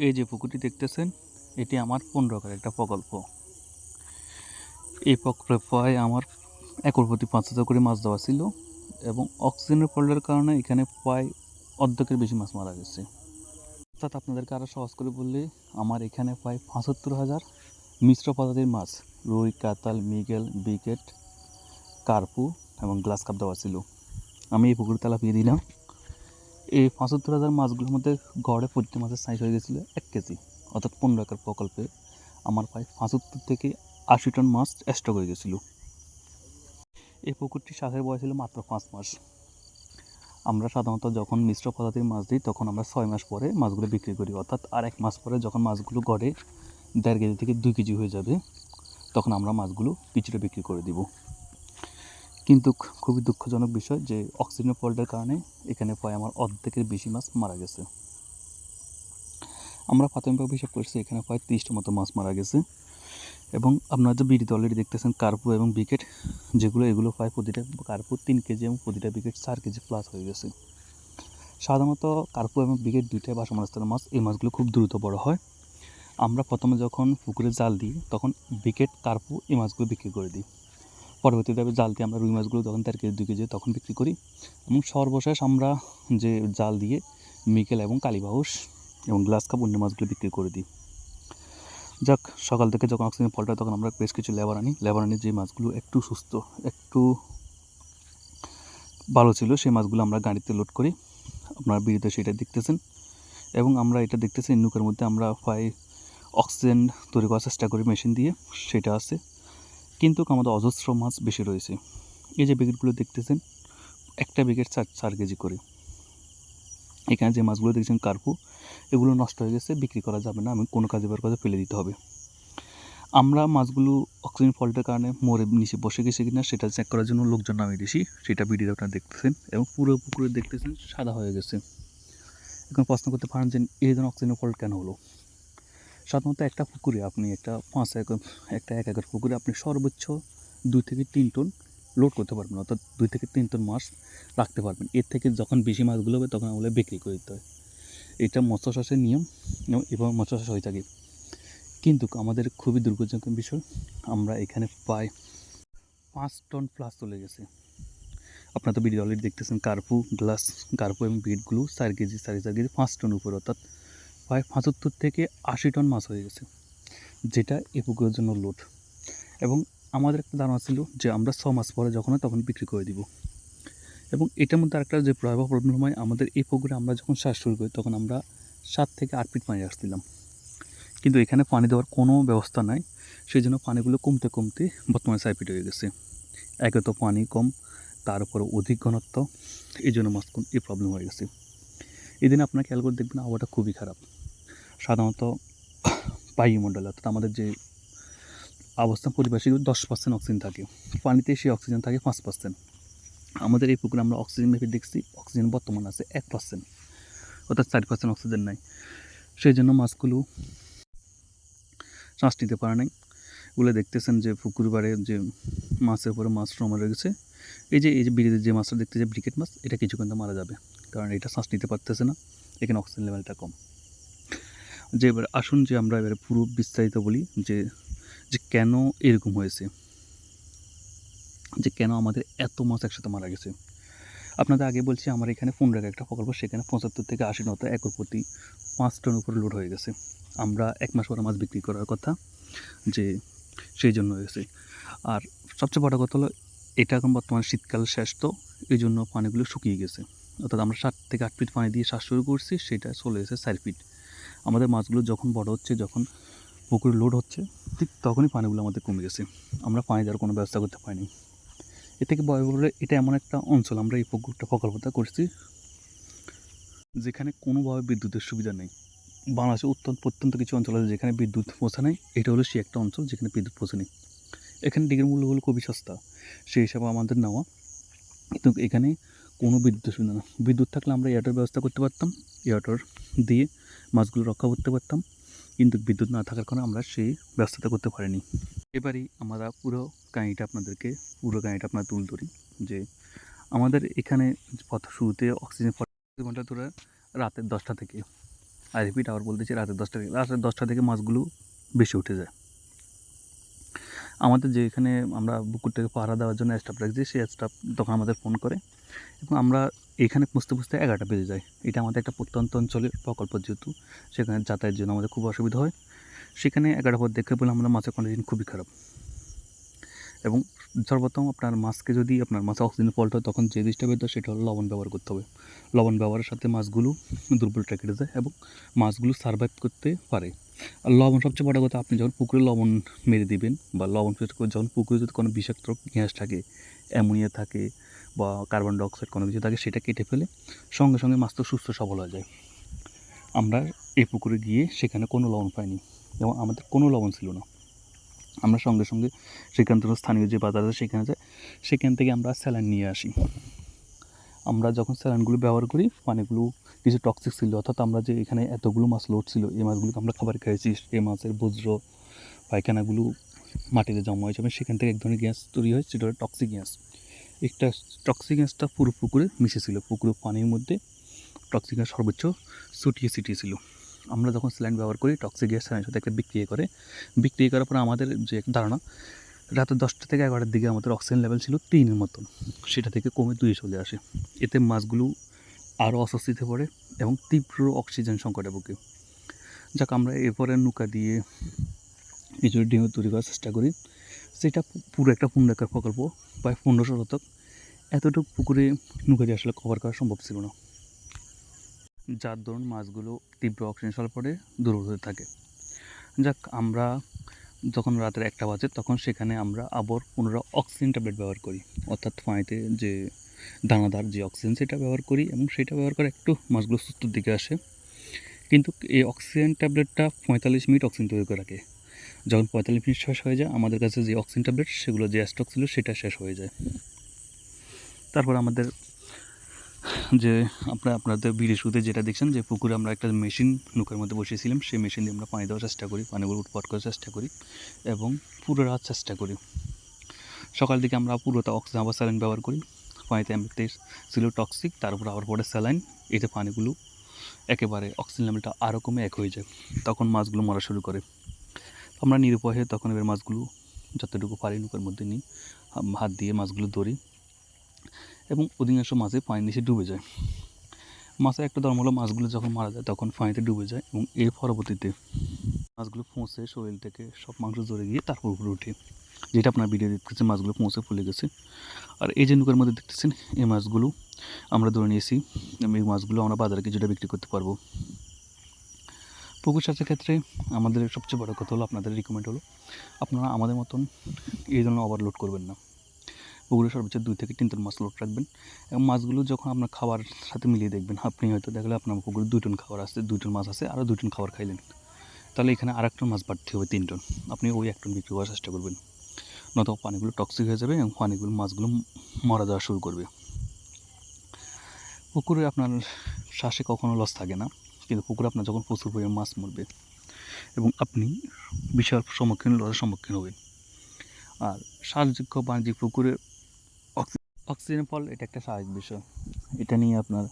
এই যে পুকুরটি দেখতেছেন, এটি আমার 15 একর একটা প্রকল্প। এই প্রকল্পে প্রায় আমার একর প্রতি 5,000 করে মাছ দেওয়া ছিল এবং অক্সিজেনের ফল্টের কারণে এখানে প্রায় অর্ধেকের বেশি মাছ মারা গেছে। অর্থাৎ আপনাদেরকে আরও সহজ করে বললে, আমার এখানে প্রায় 75,000 মিশ্র প্রজাতির মাছ, রুই, কাতাল, মৃগেল, বিকেট, কার্পু এবং গ্লাস কাপ দেওয়া ছিল। আমি এই পুকুরে তেলাপিয়া দিলাম। এই 75,000 মাছগুলোর মধ্যে গড়ে প্রতি মাছের সাইজ হয়ে গেছিলো 1 কেজি। অর্থাৎ 15 একর প্রকল্পে আমার প্রায় 75 থেকে 80 টন মাছ স্টক হয়ে গেছিলো। এই পুকুরটি শাখের বয়স ছিল মাত্র 5 মাস। আমরা সাধারণত যখন মিশ্র প্রজাতির মাছ দিই তখন আমরা 6 মাস পরে মাছগুলো বিক্রি করি, অর্থাৎ আর 1 মাস পরে যখন মাছগুলো গড়ে 1.5 কেজি থেকে 2 কেজি হয়ে যাবে তখন আমরা মাছগুলো পিছড়ে বিক্রি করে দিব। কিন্তু খুবই দুঃখজনক বিষয় যে অক্সিজেনের ফল্টের কারণে এখানে প্রায় আমার অর্ধেকের বেশি মাছ মারা গেছে। আমরা প্রাথমিকভাবে হিসাব করছি এখানে প্রায় 30টা মতো মাছ মারা গেছে এবং আপনারা যে ভিডিওতে অলরেডি দেখতেছেন কার্পু এবং বিকেট, এগুলো প্রায় প্রতিটা কার্পু 3 কেজি এবং প্রতিটা বিকেট 4 কেজি প্লাস হয়ে গেছে। সাধারণত কার্পু এবং বিকেট দুইটাই ভাসমান স্তরের মাছ। এই মাছগুলো খুব দ্রুত বড় হয়। আমরা প্রথমে যখন পুকুরে জাল দিই তখন বিকেট, কার্পু এই মাছগুলো বিক্রি করে দিই। পরবর্তীতে জাল দিয়ে আমরা রুই মাছগুলো তখন 1.5 কেজি 2 কেজি তখন বিক্রি করি এবং সর্বশেষ আমরা যে জাল দিয়ে মিকেল এবং কালীবাউস এবং গ্লাস কাপ অন্য মাছগুলো বিক্রি করে দিই। যাক, সকাল থেকে যখন অক্সিজেন ফল্ট হয় তখন আমরা বেশ কিছু লেবার আনি যে মাছগুলো একটু সুস্থ, একটু ভালো ছিল সেই মাছগুলো আমরা গাড়িতে লোড করি। আপনারা ভিডিওতে সেটা দেখতেছেন এবং আমরা এটা দেখতেছি নৌকার মধ্যে আমরা প্রায় অক্সিজেন তৈরি করার চেষ্টা করি মেশিন দিয়ে, সেটা আছে। কিন্তু আমাদের অজস্র মাছ বেশি রয়েছে। এই যে বিকেটগুলো দেখতেছেন, একটা বিকেট 4 কেজি করে। এখানে যে মাছগুলো দেখছেন কার্পু, এগুলো নষ্ট হয়ে গেছে, বিক্রি করা যাবে না, আমি কোনো কাজে বের করে ফেলে দিতে হবে। আমরা মাছগুলো অক্সিজেন ফল্টের কারণে মরে নিচে বসে গেছে কিনা সেটা চেক করার জন্য লোকজন নামিয়ে দিয়েছি, সেটা ভিডিও আপনারা দেখতেছেন এবং পুরো পুকুরে দেখতেছেন সাদা হয়ে গেছে। এখন প্রশ্ন করতে পারেন যে এই ধরনের অক্সিজেন ফল্ট কেন হলো। সাধারণত একটা পুকুরে আপনি একটা 1 একর পুকুরে আপনি সর্বোচ্চ 2 থেকে 3 টন লোড করতে পারবেন, অর্থাৎ 2 থেকে 3 টন মাছ রাখতে পারবেন। এর থেকে যখন বেশি মাছগুলো হবে তখন আমাদের বিক্রি করে দিতে হয়। এটা মৎস্য চাষের নিয়ম এবং মৎস্য চাষ হয়ে থাকে। কিন্তু আমাদের খুবই দুর্ভাগ্যজনক বিষয়, আমরা এখানে প্রায় 5 টন প্লাস চলে গেছে। আপনারা তো ভিডিও অলরেডি দেখতেছেন কার্পু এবং বিটগুলো 4 কেজি 4.5 কেজি 5 টন উপরে, অর্থাৎ প্রায় 75 থেকে 80 টন মাছ হয়ে গেছে, যেটা এই পুকুরের জন্য লোড। এবং আমাদের একটা ধারণা ছিল যে আমরা 6 মাস পরে যখন হয় তখন বিক্রি করে দিব। এবং এটার মধ্যে আরেকটা যে ভয়াবহ প্রবলেম হয়, আমাদের এই পুকুরে আমরা যখন চাষ শুরু করি তখন আমরা 7 থেকে 8 ফিট পানি রাখছিলাম, কিন্তু এখানে পানি দেওয়ার কোনো ব্যবস্থা নাই। সেই জন্য পানিগুলো কমতে কমতে বর্তমানে 4 ফিট হয়ে গেছে। একে তো পানি কম, তার উপরে অধিক ঘনত্ব, এই জন্য মাছ এই প্রবলেম হয়ে গেছে। এই দিনে আপনারা খেয়াল করে দেখবেন আবহাওয়াটা খুবই খারাপ। সাধারণত বায়ুমণ্ডলে, অর্থাৎ আমাদের যে অবস্থান পরিবেশে 10% অক্সিজেন থাকে, পানিতে সেই অক্সিজেন থাকে 5%। আমাদের এই পুকুরে আমরা অক্সিজেন মেপে দেখছি, অক্সিজেন বর্তমান আছে 1%, অর্থাৎ 4% অক্সিজেন নাই। সেই জন্য মাছগুলো শ্বাস নিতে পারে নাই। এগুলো দেখতেছেন যে পুকুর পাড়ে যে মাছের উপরে মাছ জমা রয়েছে, এই যে বিড়িতে যে মাছটা দেখতে যে ব্রিকেট মাছ, এটা কিছুক্ষণ মারা যাবে, কারণ এটা শ্বাস নিতে পারতেছে না, এখানে অক্সিজেন লেভেলটা কম। যে এবার আসুন যে আমরা এবারে পুরো বিস্তারিত বলি যে যে কেন এরকম হয়েছে, যে কেন আমাদের এত মাছ একসাথে মারা গেছে। আপনাদের আগে বলছি আমার এখানে 15 একটা প্রকল্প, সেখানে 75 থেকে 80 নত একর প্রতি 5 টন উপরে লোড হয়ে গেছে। আমরা 1 মাস পরে মাছ বিক্রি করার কথা, যে সেই জন্য হয়েছে। আর সবচেয়ে বড় কথা হলো এটা এখন বর্তমানে শীতকাল শেষ, তো এই জন্য পানিগুলো শুকিয়ে গেছে, অর্থাৎ আমরা 7 থেকে 8 ফিট পানি দিয়ে শ্বাস শুরু করছি, সেটা চলে এসেছে 4 ফিট। আমাদের মাছগুলো যখন বড় হচ্ছে, যখন পুকুরে লোড হচ্ছে, ঠিক তখনই পানিগুলো আমাদের কমে গেছে, আমরা পানি দেওয়ার কোনো ব্যবস্থা করতে পারিনি। এ থেকে ভয় বলে এটা এমন একটা অঞ্চল, আমরা এই প্রকল্পটা করছি যেখানে কোনোভাবে বিদ্যুতের সুবিধা নেই। বাংলাদেশে প্রত্যন্ত কিছু অঞ্চল আছে যেখানে বিদ্যুৎ পৌঁছা নেই, এটা হলো সেই একটা অঞ্চল যেখানে বিদ্যুৎ পৌঁছে নেই। এখানে ডিগের মূল্যগুলো খুবই সস্তা, সেই হিসাবে আমাদের নেওয়া, কিন্তু এখানে কোনো বিদ্যুৎ সুবিধা না। বিদ্যুৎ থাকলে আমরা এয়ারটেল ব্যবস্থা করতে পারতাম, এয়ারটেল দিয়ে মাছগুলো রক্ষা করতে পারতাম, কিন্তু বিদ্যুৎ না থাকার কারণে আমরা সেই ব্যবস্থাটা করতে পারিনি। এবারই আমরা পুরো কাহিনিটা আপনারা তুলে ধরি যে আমাদের এখানে শুরুতে অক্সিজেন 40 ঘন্টা ধরে রাতের 10টা থেকে আর রিপিট আবার বলতেছি রাতের 10টা থেকে মাছগুলো বেশি উঠে যায়। আমাদের যে এখানে আমরা পুকুরটাকে পাহারা দেওয়ার জন্য স্টাফ রাখছি, সেই স্টাফ তখন আমাদের ফোন করে এবং আমরা এখানে পুষতে 11টা বেজে যায়। এটা আমাদের একটা প্রত্যন্ত অঞ্চলের প্রকল্প, যেহেতু সেখানে যাতায়াতের জন্য আমাদের খুব অসুবিধা হয়। সেখানে 11টার পর দেখে পেলাম আমরা মাছের কন্ডিশন খুবই খারাপ। এবং সর্বপ্রথম আপনার মাছকে যদি আপনার মাছে অক্সিজেন ফল্ট হয়, তখন যে জিনিসটা বের হয় সেটা হলো লবণ ব্যবহার করতে হবে। লবণ ব্যবহারের সাথে মাছগুলো দুর্বলটা কেটে যায় এবং মাছগুলো সারভাইভ করতে পারে। আর লবণ সবচেয়ে বড় কথা, আপনি যখন পুকুরে লবণ মেরে দিবেন বা লবণ যখন পুকুরে যদি কোনো বিষাক্ত গ্যাস থাকে, অ্যামোনিয়া থাকে বা কার্বন ডাইঅক্সাইড কোনো কিছু থাকে, সেটা কেটে ফেলে সঙ্গে সঙ্গে মাছ তো সুস্থ সবল হয়ে যায়। আমরা এই পুকুরে গিয়ে সেখানে কোনো লবণ পাইনি এবং আমাদের কোনো লবণ ছিল না। আমরা সঙ্গে সঙ্গে সেখান থেকে স্থানীয় যে বাজার আছে সেখানে যাই, সেখান থেকে আমরা স্যালাইন নিয়ে আসি। আমরা যখন স্যালাইনগুলো ব্যবহার করি, পানিগুলো কিছু টক্সিক ছিল, অর্থাৎ আমরা যে এখানে এতগুলো মাছ লোড ছিল, এই মাছগুলোকে আমরা খাবার খেয়েছি, এই মাছের বজ্র পায়খানাগুলো মাটিতে জমা হয়েছে এবং সেখান থেকে এক ধরনের গ্যাস তৈরি হয়, সেটা হলো টক্সিক গ্যাস। একটা টক্সিক গ্যাসটা পুরো পুকুরে মিশেছিল, পুকুরের পানির মধ্যে টক্সিক গ্যাস সর্বোচ্চ ছিটিয়ে ছিল। আমরা যখন স্যালাইন ব্যবহার করি, টক্সিক গ্যাস স্যালাইনের সাথে একটা বিক্রিয়া করার পর আমাদের যে ধারণা, রাত 10টা থেকে 11টার দিকে আমাদের অক্সিজেন লেভেল ছিল 3-এর মতন, সেটা থেকে কমে 2-এ চলে আসে। এতে মাছগুলো আরও অস্বস্তিতে পড়ে এবং তীব্র অক্সিজেন সংকটে ভোগে। যাক, আমরা এরপরে নৌকা দিয়ে কিছু ডিম তৈরি করার চেষ্টা করি। সেটা পুরো একটা পূর্ণাকার প্রকল্প, প্রায় 1500 শতক। এতটুকু পুকুরে নৌকা দিয়ে আসলে কভার করা সম্ভব ছিল না, যার দরুন মাছগুলো তীব্র অক্সিজেন সংকটে দুর্বল হতে থাকে। যাক, আমরা যখন রাতের 1টা বাজে, তখন সেখানে আমরা আবার পুনরায় অক্সিজেন ট্যাবলেট ব্যবহার করি, অর্থাৎ পানিতে যে দানাদার যে অক্সিজেন সেটা ব্যবহার করি এবং সেটা ব্যবহার করে একটু মাছগুলো সুস্থর দিকে আসে। কিন্তু এই অক্সিজেন ট্যাবলেটটা 45 মিনিট অক্সিজেন তৈরি করে রাখে। যখন 45 মিনিট শেষ হয়ে যায়, আমাদের কাছে যে অক্সিজেন ট্যাবলেট সেগুলো যে স্টক ছিল সেটা শেষ হয়ে যায়। তারপর আমাদের যে আপনাদের ভিডিও শুরুতে যেটা দেখছেন, যে পুকুরে আমরা একটা মেশিন নৌকার মধ্যে বসিয়েছিলাম, সেই মেশিন দিয়ে আমরা পানি দেওয়ার চেষ্টা করি, পানিগুলো উৎপাট করার চেষ্টা করি এবং পুরো রাত চেষ্টা করি। সকাল দিকে আমরা পুরোটা অক্সিজেন আবার স্যালাইন ব্যবহার করি। পানিতে এমনিতে ছিল টক্সিক, তারপর আবার পরে স্যালাইন, এতে পানিগুলো একেবারে অক্সিজেন লেভেলটা আরও কমে এক হয়ে যায়। তখন মাছগুলো মরা শুরু করে। আমরা নিরুপায় হয়ে তখন এবার মাছগুলো যতটুকু পারি নৌকার মধ্যে নিই, হাত দিয়ে মাছগুলো ধরি এবং অধিকাংশ মাছে পানির নিচে ডুবে যায়। মাছের একটা ধর্ম হলো, মাছগুলো যখন মারা যায় তখন পানিতে ডুবে যায় এবং এর পরবর্তীতে মাছগুলো পৌঁছে শরীর থেকে সব মাংস জড়ে গিয়ে তারপর উপরে ওঠে, যেটা আপনার ভিডিও দেখতেছেন মাছগুলো পৌঁছে ফুলে গেছে। আর এই যে নৌকার মধ্যে দেখতেছেন, এই মাছগুলো আমরা ধরে নিয়েছি এবং এই মাছগুলো আমরা বাজারে কিছুটা বিক্রি করতে পারবো। পুকুর চাষের ক্ষেত্রে আমাদের সবচেয়ে বড় কথা হলো, আপনাদের রিকমেন্ড হলো, আপনারা আমাদের মতন এই ধরনের ওভারলোড করবেন না। পুকুরে সর্বোচ্চ 2 থেকে 3 টন মাছ লোড রাখবেন এবং মাছগুলো যখন আপনার খাবার সাথে মিলিয়ে দেখবেন, আপনি হয়তো দেখলে আপনার পুকুরে 2 টন খাবার আছে, 2 টন মাছ আছে, আরও 2 টন খাবার খাইলেন, তাহলে এখানে আর 1 টন মাছ বাড়তে হবে, 3 টন। আপনি ওই 1 টন বিক্রি করার চেষ্টা করবেন, নয়তো পানিগুলো টক্সিক হয়ে যাবে এবং মাছগুলো মারা যাওয়া শুরু করবে। পুকুরে আপনার শ্বাসে কখনো লস থাকে না, কিন্তু পুকুরে আপনার যখন প্রচুর পরিমাণ মাছ মরবে এবং আপনি বিশাল লসের সম্মুখীন হবেন। আর শ্বাসযোগ্য বাণিজ্যিক পুকুরে অক্সিজেন ফল, এটা একটা স্বাভাবিক বিষয়। এটা নিয়ে আপনার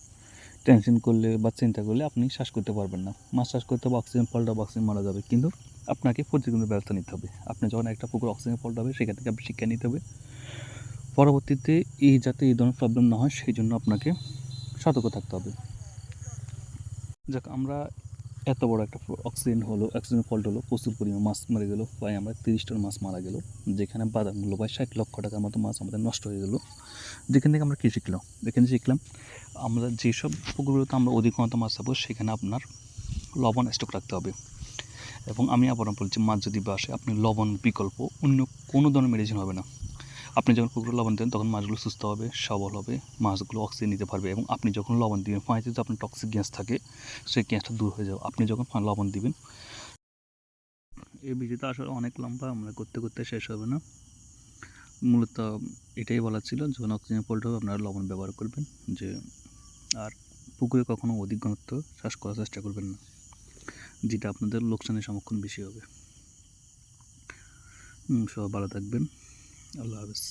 টেনশন করলে বা চিন্তা করলে আপনি শ্বাস করতে পারবেন না। মাছ চাষ করতে হবে, অক্সিজেন ফলটা অক্সিজেন মারা যাবে, কিন্তু আপনাকে প্রতিকূল ব্যবস্থা নিতে হবে। আপনি যখন একটা পুকুর অক্সিজেন ফলটা হবে, সেখান থেকে আপনি শিক্ষা নিতে হবে। পরবর্তীতে যাতে এই ধরনের প্রবলেম না হয়, সেই জন্য আপনাকে সতর্ক থাকতে হবে। যাক, আমরা এত বড় একটা অক্সিজেন ফল্ট হলো, প্রচুর পরিমাণ মাছ মরে গেলো, প্রায় আমরা 30 টন মাছ মারা গেলো, যেখানে বাজার মূল্য প্রায় 60 লক্ষ টাকার মতো মাছ আমাদের নষ্ট হয়ে গেলো। যেখান থেকে আমরা কী শিখলাম? যেখানে শিখলাম, আমরা যেসব পুকুরগুলোতে আমরা অধিকমাত্রা মাছ পাবো, সেখানে আপনার লবণ স্টক রাখতে হবে। এবং আমি আবার বলছি, মাছ যদি বাসে, আপনি লবণ বিকল্প অন্য কোনো ধরনের মেডিসিন হবে না। আপনি যখন পুকুরে লবণ দেন, তখন মাছগুলো সুস্থ হবে, সবল হবে, মাছগুলো অক্সিজেন নিতে পারবে এবং আপনি যখন লবণ দিবেন, পানিতে যদি আপনার টক্সিক গ্যাস থাকে, সেই গ্যাসটা দূর হয়ে যাবে আপনি যখন লবণ দিবেন। এই ভিডিওটা আসলে অনেক লম্বা, আমরা করতে করতে শেষ হবে না। মূলত এটাই বলার ছিল, যখন অক্সিজেন ফল্ট হবে আপনারা লবণ ব্যবহার করবেন, যে আর পুকুরে কখনো অধিক ঘনত্ব চাষ করার চেষ্টা করবেন না, যেটা আপনাদের লোকসানের সম্মুখীন বেশি হবে। সবাই ভালো থাকবেন, আল্লাহ হাফেজ।